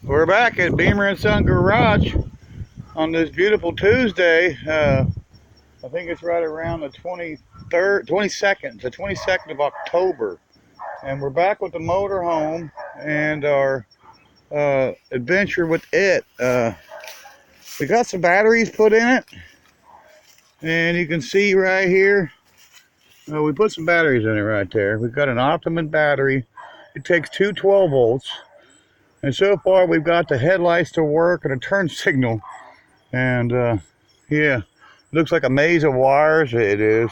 We're back at Beamer & Son Garage on this beautiful Tuesday. I think it's right around the 22nd, the 22nd of October. And we're back with the motorhome and our adventure with it. We got some batteries put in it. And you can see right here, we put some batteries in it right there. We've got an Optimum battery. It takes two 12 volts. And so far we've got the headlights to work and a turn signal. And yeah, it looks like a maze of wires. It is.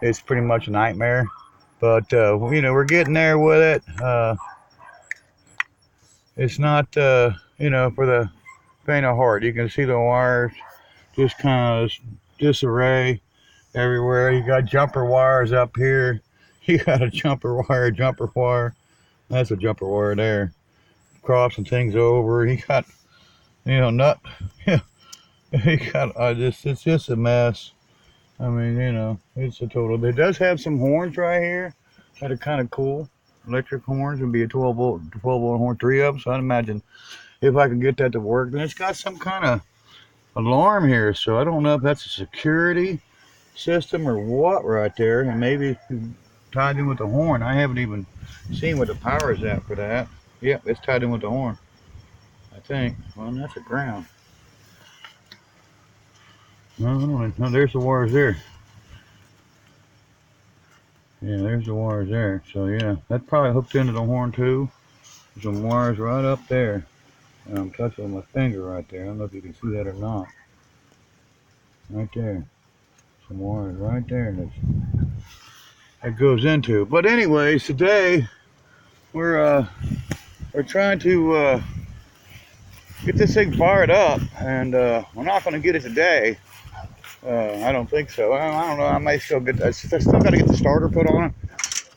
It's pretty much a nightmare. But you know, we're getting there with it. It's not you know, for the faint of heart. You can see the wires just kind of disarray everywhere. You got jumper wires up here. You got a jumper wire. That's a jumper wire there. Crossing things over. He got, you know, nut. He got it's just a mess. I mean, you know, it's a total. It does have some horns right here that are kind of cool. Electric horns would be a 12 volt horn, 3 of them. So I'd imagine if I could get that to work. Then it's got some kind of alarm here. So I don't know if that's a security system or what right there. And maybe tied in with the horn. I haven't even seen what the power is at for that. Yep, it's tied in with the horn, I think. Well, that's a ground. No, there's the wires there. Yeah, there's the wires there. So yeah, that's probably hooked into the horn too. There's some wires right up there. And I'm touching with my finger right there. I don't know if you can see that or not. Right there. Some wires right there that goes into. But anyways, today we're trying to get this thing fired up, and we're not going to get it today. I don't think so. I don't know. I may still get. I still got to get the starter put on it.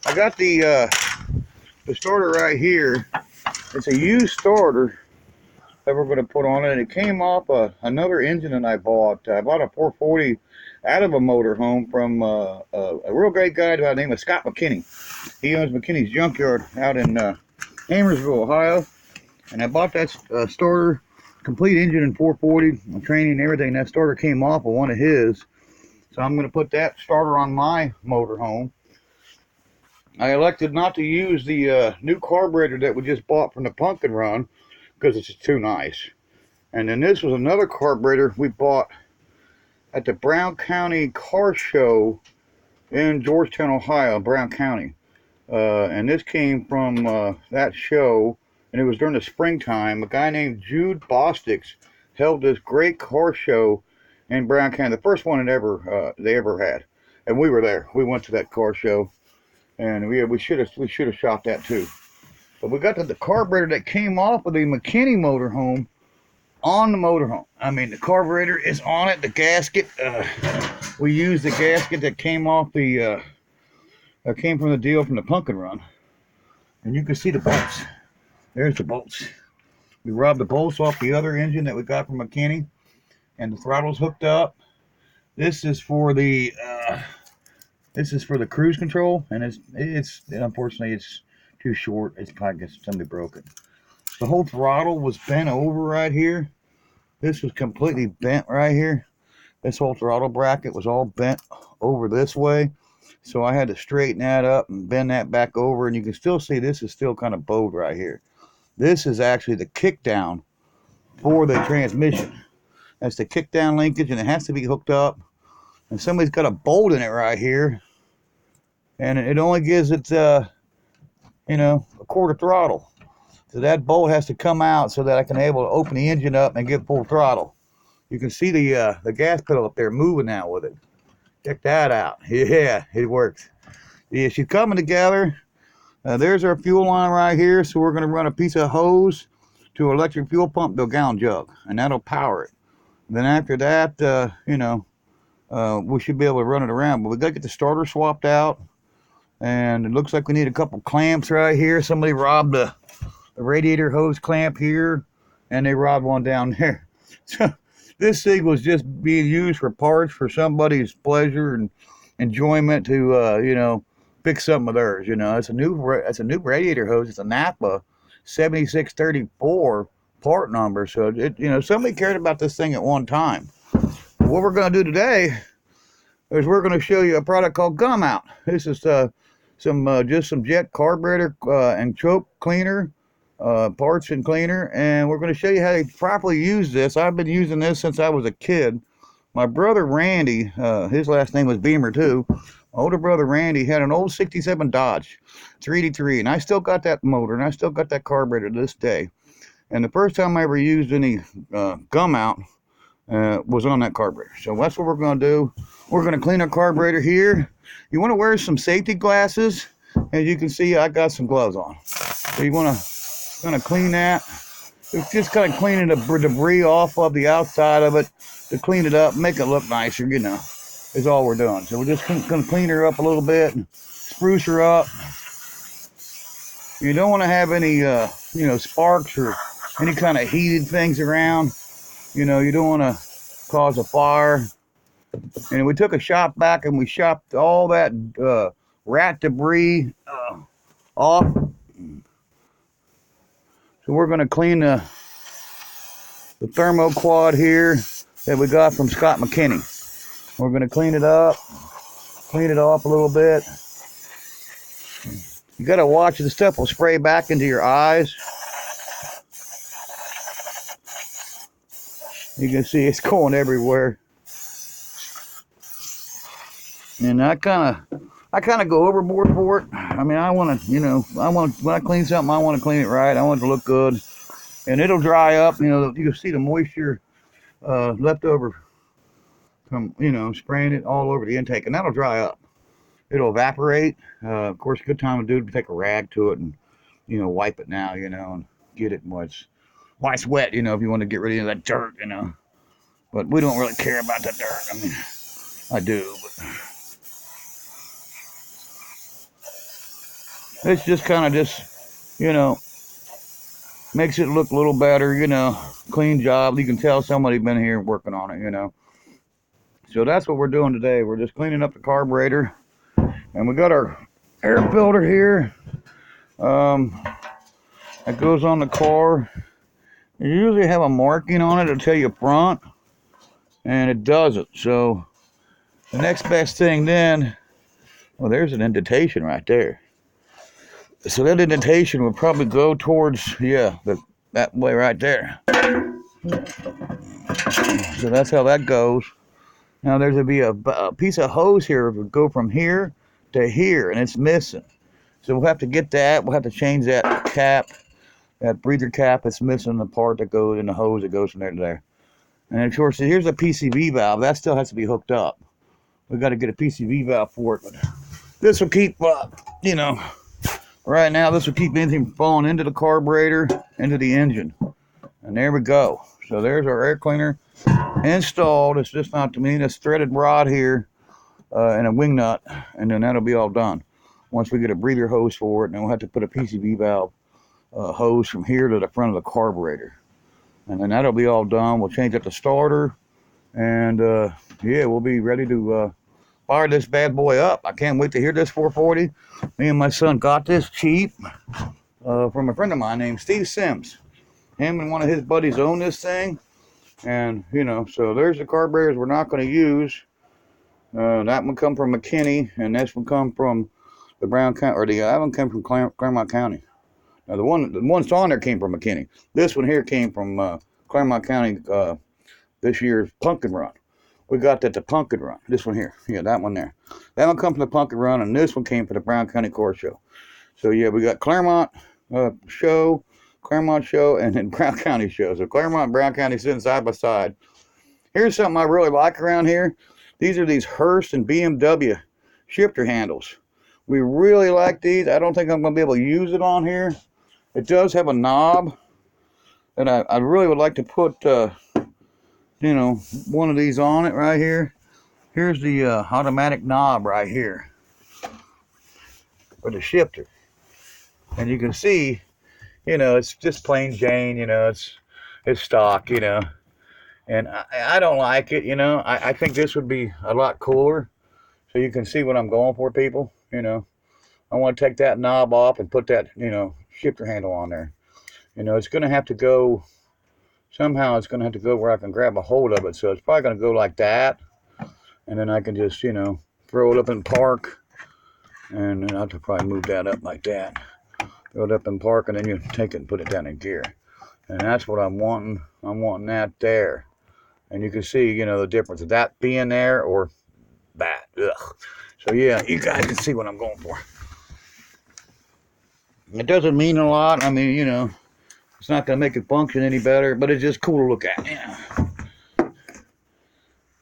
I got the starter right here. It's a used starter that we're going to put on it. And it came off another engine that I bought. I bought a 440 out of a motorhome from a real great guy by the name of Scott McKinney. He owns McKinney's Junkyard out in Amersville, Ohio. And I bought that starter, complete engine in 440, training and everything. That starter came off of one of his. So I'm going to put that starter on my motorhome. I elected not to use the new carburetor that we just bought from the Pumpkin Run because it's just too nice. And then this was another carburetor we bought at the Brown County Car Show in Georgetown, Ohio, Brown County. And this came from that show. And it was during the springtime. A guy named Jude Bostix held this great car show in Brown County, the first one they ever had, and we were there. We went to that car show, and we should have shot that too. But we got the carburetor that came off of the McKinney motorhome on the motorhome. I mean, the carburetor is on it. The gasket, we used the gasket that came off the came from the deal from the Pumpkin Run, and you can see the bolts. There's the bolts. We robbed the bolts off the other engine that we got from McKinney, and the throttle's hooked up. This is for the cruise control, and it's unfortunately it's too short. It's probably guess somebody broke it. The whole throttle was bent over right here. This was completely bent right here. This whole throttle bracket was all bent over this way. So I had to straighten that up and bend that back over, and you can still see this is still kind of bowed right here. This is actually the kickdown for the transmission. That's the kickdown linkage, and it has to be hooked up. And somebody's got a bolt in it right here, and it only gives it, you know, a quarter throttle. So that bolt has to come out so that I can able to open the engine up and get full throttle. You can see the gas pedal up there moving now with it. Check that out. Yeah, it works. Yeah, she's coming together. There's our fuel line right here, so we're going to run a piece of hose to an electric fuel pump to a gallon jug, and that'll power it. And then after that, you know, we should be able to run it around, but we got to get the starter swapped out, and it looks like we need a couple clamps right here. Somebody robbed the radiator hose clamp here, and they robbed one down there. So this thing was just being used for parts for somebody's pleasure and enjoyment to, you know, fix something of theirs. You know, it's a new radiator hose. It's a Napa 7634 part number. So somebody cared about this thing at one time. What we're going to do today is we're going to show you a product called Gum Out. This is just some jet carburetor and choke cleaner, parts and cleaner, and we're going to show you how to properly use this. I've been using this since I was a kid. My brother Randy, his last name was Beamer too. My older brother Randy had an old 67 Dodge 383, and I still got that motor, and I still got that carburetor to this day. And the first time I ever used any Gum Out was on that carburetor. So that's what we're going to do. We're going to clean our carburetor here. You want to wear some safety glasses. As you can see, I got some gloves on. So you want to clean that. It's just kind of cleaning the debris off of the outside of it to clean it up, make it look nicer, is all we're doing. So we're just going to clean her up a little bit and spruce her up. You don't want to have any, sparks or any kind of heated things around. You don't want to cause a fire. And we took a shop vac and we shopped all that rat debris off. So we're going to clean the thermo quad here that we got from Scott McKinney. We're going to clean it up, clean it off a little bit. You got to watch, the stuff will spray back into your eyes. You can see it's going everywhere. And I kind of go overboard for it. I mean, I want to, when I clean something, I want to clean it right. I want it to look good, and it'll dry up. You can see the moisture left over from, spraying it all over the intake, and that'll dry up. It'll evaporate. Of course, a good time to do it to take a rag to it and, wipe it now, and get it while it's wet, if you want to get rid of that dirt, But we don't really care about the dirt. I mean, I do, but it's just kind of makes it look a little better, clean job. You can tell somebody been here working on it, So that's what we're doing today. We're just cleaning up the carburetor. And we got our air filter here. That goes on the car. You usually have a marking on it to tell you front, and it doesn't. So the next best thing then, well, there's an indentation right there. So that indentation will probably go towards, that way right there. So that's how that goes. Now there's be a piece of hose here. It would go from here to here, and it's missing. So we'll have to get that. We'll have to change that cap, that breather cap. It's missing the part that goes in the hose that goes from there to there. And of course, here's a PCV valve. That still has to be hooked up. We've got to get a PCV valve for it. But this will keep, right now, this will keep anything from falling into the carburetor, into the engine. And there we go. So there's our air cleaner installed. It's just not to me, this threaded rod here and a wing nut, and then that'll be all done. Once we get a breather hose for it, and then we'll have to put a PCV valve hose from here to the front of the carburetor. And then that'll be all done. We'll change up the starter, and we'll be ready to fire this bad boy up. I can't wait to hear this 440. Me and my son got this cheap from a friend of mine named Steve Sims. Him and one of his buddies own this thing, and so there's the carburetors we're not going to use. That one come from McKinney, and this one come from the Brown County, or the other one came from Claremont County. Now the one's on there came from McKinney. This one here came from Claremont County. This year's Pumpkin Run. We got that the Pumpkin Run. This one here, that one there. That one come from the Pumpkin Run, and this one came from the Brown County Car Show. So we got Claremont Show, and then Brown County Show. So Claremont and Brown County sitting side by side. Here's something I really like around here. These are these Hearst and BMW shifter handles. We really like these. I don't think I'm going to be able to use it on here. It does have a knob, and I really would like to put, one of these on it right here. Here's the automatic knob right here for the shifter. And you can see, it's just plain Jane, it's stock, And I don't like it, I think this would be a lot cooler. So you can see what I'm going for, people, I want to take that knob off and put that, shifter handle on there. It's going to have to go somehow it's going to have to go where I can grab a hold of it. So it's probably going to go like that. And then I can just, you know, throw it up in park. And then I'll have to probably move that up like that. Throw it up in park, and then you take it and put it down in gear. And that's what I'm wanting. I'm wanting that there. And you can see, you know, the difference of that being there or that. Ugh. So yeah, you guys can see what I'm going for. It doesn't mean a lot. I mean, you know, it's not going to make it function any better, but it's just cool to look at. Yeah.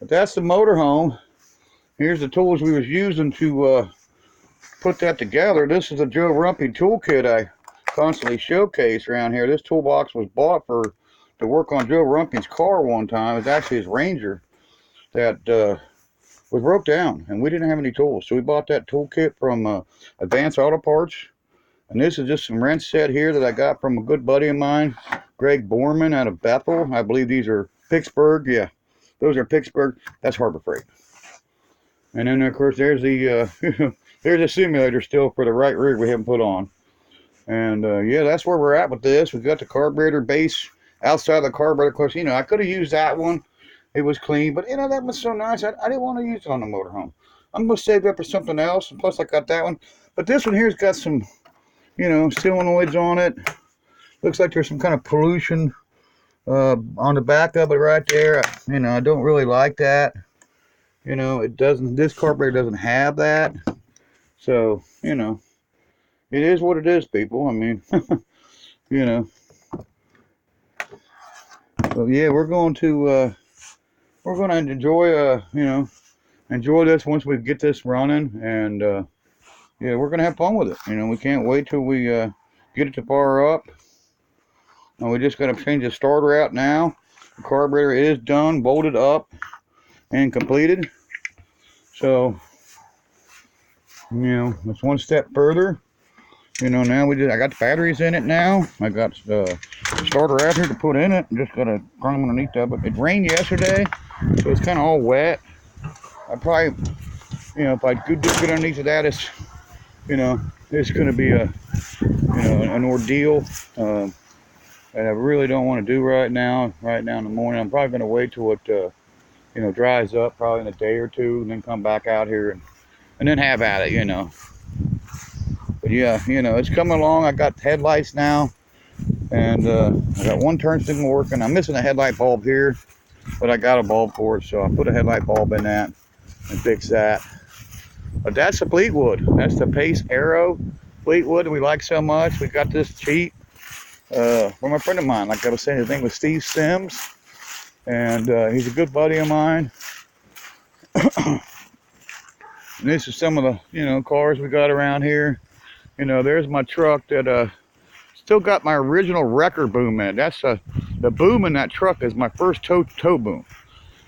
But that's the motorhome. Here's the tools we was using to put that together. This is the Joe Rumpy toolkit I constantly showcase around here. This toolbox was bought to work on Joe Rumpy's car one time. It's actually his Ranger that was broke down, and we didn't have any tools. So we bought that toolkit from Advanced Auto Parts. And this is just some wrench set here that I got from a good buddy of mine, Greg Borman out of Bethel. I believe these are Pittsburgh. Yeah, those are Pittsburgh. That's Harbor Freight. And then, of course, there's the there's a simulator still for the right rig we haven't put on. And, yeah, that's where we're at with this. We've got the carburetor base outside the carburetor. Of course, you know, I could have used that one. It was clean. But, you know, that was so nice. I didn't want to use it on the motorhome. I'm going to save that for something else. And plus, I got that one. But this one here's got some, you know, solenoids on it. Looks like there's some kind of pollution on the back of it right there. You know, I don't really like that. You know, it doesn't, this carburetor doesn't have that. So, you know, it is what it is, people. I mean, you know. So yeah, we're going to enjoy, you know, enjoy this once we get this running. And, yeah, we're going to have fun with it. You know, we can't wait till we get it to fire up. And we just got to change the starter out now. The carburetor is done, bolted up, and completed. So, you know, it's one step further. You know, now I got the batteries in it now. I got the starter out here to put in it. Just got to climb underneath that. But it rained yesterday, so it's kind of all wet. I probably, you know, if I could get underneath of that, it's, you know, it's going to be a, you know, an ordeal. And I really don't want to do right now in the morning. I'm probably going to wait till it, you know, dries up probably in a day or two, and then come back out here and then have at it, you know. But yeah, you know, it's coming along. I got headlights now, and I got one turn signal working. I'm missing a headlight bulb here, but I got a bulb for it, so I put a headlight bulb in that and fix that. But that's the Fleetwood. That's the Pace Aero Fleetwood we like so much. We got this cheap from a friend of mine. Like I was saying, his name was Steve Sims, and he's a good buddy of mine. And this is some of the, you know, cars we got around here. You know, there's my truck that still got my original wrecker boom in it. That's the boom in that truck is my first tow boom.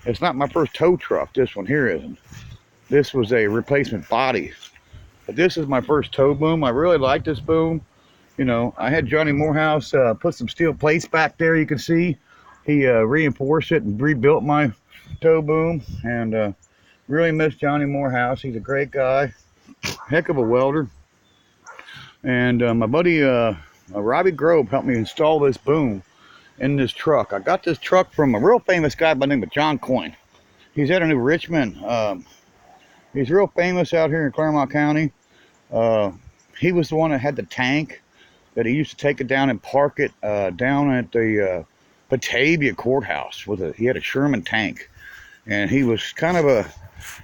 It's not my first tow truck. This one here isn't. This was a replacement body. But this is my first tow boom. I really like this boom. You know, I had Johnny Morehouse put some steel plates back there, you can see. He reinforced it and rebuilt my tow boom. And really miss Johnny Morehouse. He's a great guy. Heck of a welder. And my buddy Robbie Grove helped me install this boom in this truck. I got this truck from a real famous guy by the name of John Coyne. He's out of New Richmond. He's real famous out here in Claremont County. He was the one that had the tank that he used to take it down and park it down at the Batavia courthouse. He had a Sherman tank, and he was kind of a,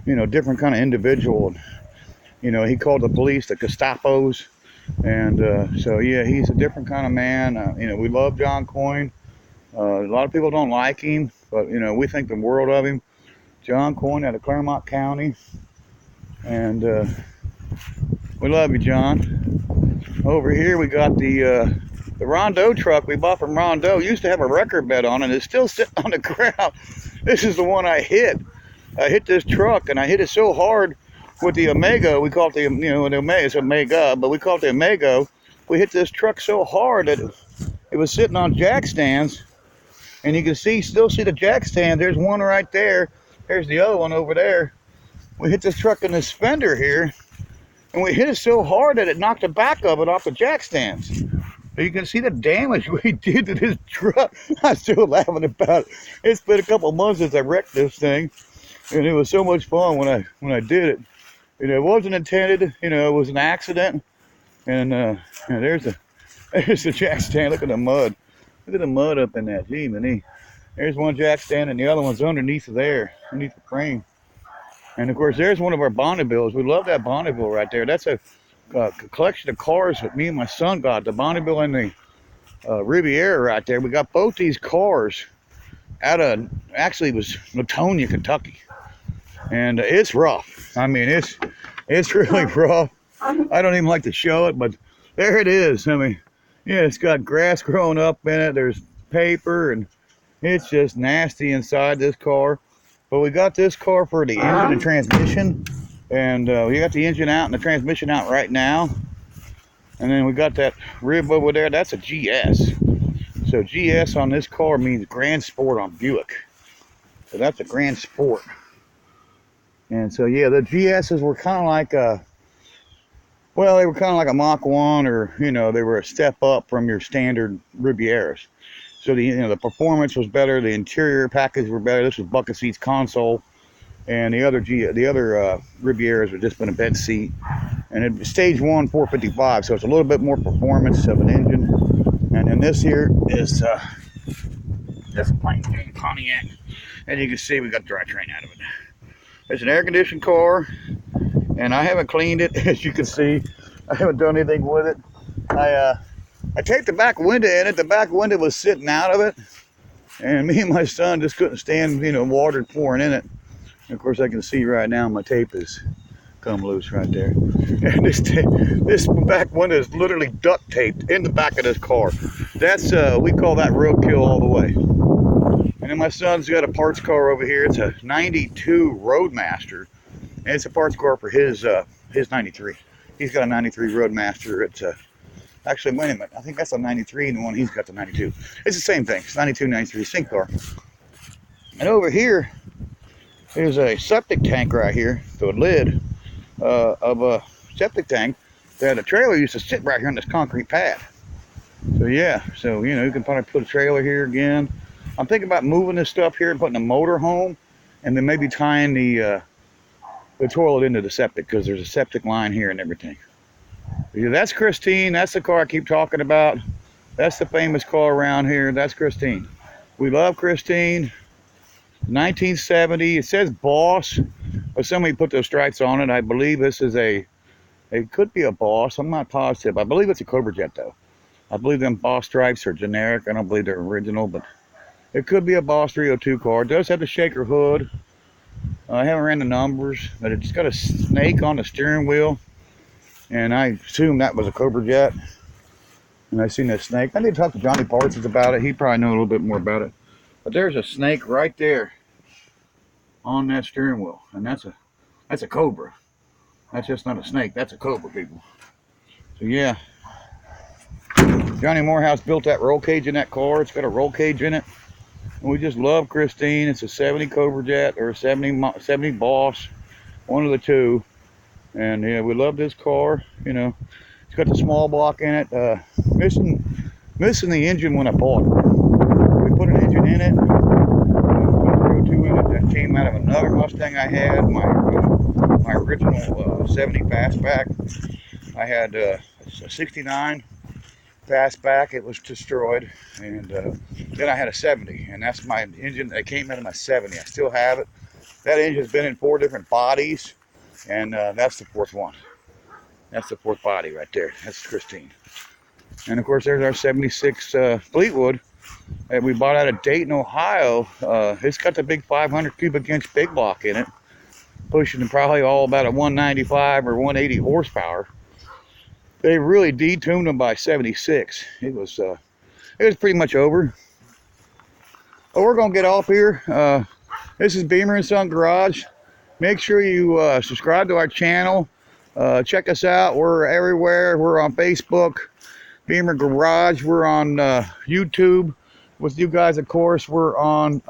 you know, different kind of individual. You know, he called the police the Gestapos. And so yeah, he's a different kind of man. You know, we love John Coyne. A lot of people don't like him, but you know, we think the world of him. John Coyne out of Claremont County, and we love you, John. Over here we got the Rondo truck we bought from Rondo. Used to have a record bed on it. It's still sitting on the ground. This is the one I hit. I hit this truck, and I hit it so hard with the Omega. We call it the, you know, the Omega. It's Omega, but we call it the Omega. We hit this truck so hard that it was sitting on jack stands, and you can still see the jack stand. There's one right there. There's the other one over there. We hit this truck in this fender here, and we hit it so hard that it knocked the back of it off the jack stands. You can see the damage we did to this truck. I'm still laughing about it. It's been a couple of months since I wrecked this thing, and it was so much fun when I did it. You know, it wasn't intended. You know, it was an accident. And there's the jack stand. Look at the mud. Look at the mud up in that. Gee, man. There's one jack stand, and the other one's underneath there, underneath the frame. And of course, there's one of our Bonnevilles. We love that Bonneville right there. That's a collection of cars that me and my son got. The Bonneville and the Riviera right there. We got both these cars out of, actually it was Latonia, Kentucky. And it's rough. I mean, it's really rough. I don't even like to show it, but there it is. I mean, yeah, it's got grass growing up in it. There's paper, and it's just nasty inside this car. But we got this car for the engine and transmission, and we got the engine out and the transmission out right now. And then we got that rib over there. That's a GS. So GS on this car means Grand Sport on Buick. So that's a Grand Sport. And so yeah, the GSs were kind of like well, they were kind of like a Mach 1, or you know, they were a step up from your standard Rivieras. So the performance was better, the interior package were better. This was bucket seats, console, and the other Rivieras were just been a bed seat. And it stage 1 455, so it's a little bit more performance of an engine. And then this here is this plain Jane Pontiac, and you can see we got drivetrain out of it. It's an air-conditioned car, and I haven't cleaned it, as you can see. I haven't done anything with it. I taped the back window in it. The back window was sitting out of it, and me and my son just couldn't stand, you know, water pouring in it. And of course, I can see right now my tape has come loose right there. And this back window is literally duct taped in the back of this car. That's we call that roadkill all the way. And then my son's got a parts car over here. It's a 92 Roadmaster, and it's a parts car for his 93. He's got a 93 Roadmaster. It's actually, wait a minute, I think that's a 93, and the one he's got the 92. It's the same thing. It's 92, 93 sync car. And over here is a septic tank right here, so a lid of a septic tank that a trailer used to sit right here on this concrete pad. So yeah, so you know, you can probably put a trailer here again. I'm thinking about moving this stuff here and putting a motorhome, and then maybe tying the toilet into the septic, because there's a septic line here and everything. Yeah, that's Christine. That's the car I keep talking about. That's the famous car around here. That's Christine. We love Christine. 1970. It says Boss, but somebody put those stripes on it. I believe this is it could be a Boss. I'm not positive. I believe it's a Cobra Jet though. I believe them Boss stripes are generic. I don't believe they're original, but it could be a Boss 302 car. It does have the shaker hood. I haven't ran the numbers, but it's got a snake on the steering wheel, and I assume that was a Cobra Jet. And I seen that snake. I need to talk to Johnny Parsons about it. He probably knows a little bit more about it. But there's a snake right there on that steering wheel, and that's a Cobra. That's just not a snake. That's a Cobra, people. So yeah, Johnny Morehouse built that roll cage in that car. It's got a roll cage in it. And we just love Christine. It's a 70 Cobra Jet or a 70 Boss, one of the two. And yeah, we love this car. You know, it's got the small block in it. Missing the engine when I bought it. We put an engine in it. Put a 302 in it that came out of another Mustang I had. My original 70 Fastback. I had a 69 Fastback. It was destroyed, and then I had a 70, and that's my engine that came out of my 70. I still have it. That engine's been in 4 different bodies, and that's the 4th one. That's the 4th body right there. That's Christine. And of course, there's our 76 Fleetwood that we bought out of Dayton, Ohio. It's got the big 500 cubic inch big block in it, pushing probably all about a 195 or 180 horsepower. They really detuned them by 76. It was pretty much over. But we're gonna get off here. This is Beamer and Son Garage. Make sure you subscribe to our channel. Check us out. We're everywhere. We're on Facebook, Beamer Garage. We're on YouTube with you guys, of course. We're on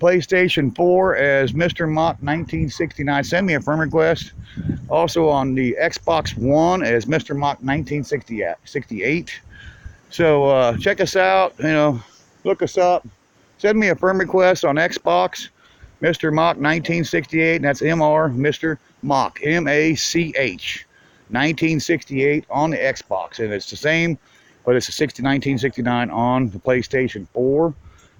PlayStation 4 as Mr. Mach 1969. Send me a friend request. Also on the Xbox One as Mr. Mach 1968. So check us out, you know, look us up. Send me a friend request on Xbox, Mr. Mach 1968, and that's MR, Mr. Mach, M-A-C-H, 1968 on the Xbox. And it's the same, but it's a 1969 on the PlayStation 4.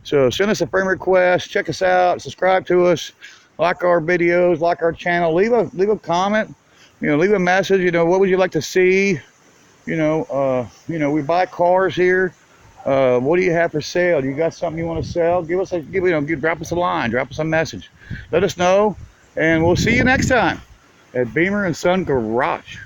So send us a friend request, check us out, subscribe to us, like our videos, like our channel, leave a comment, you know, leave a message, you know, what would you like to see? You know, we buy cars here. What do you have for sale? Do you got something you want to sell? Drop us a line, drop us a message. Let us know, and we'll see you next time at Beamer and Son Garage.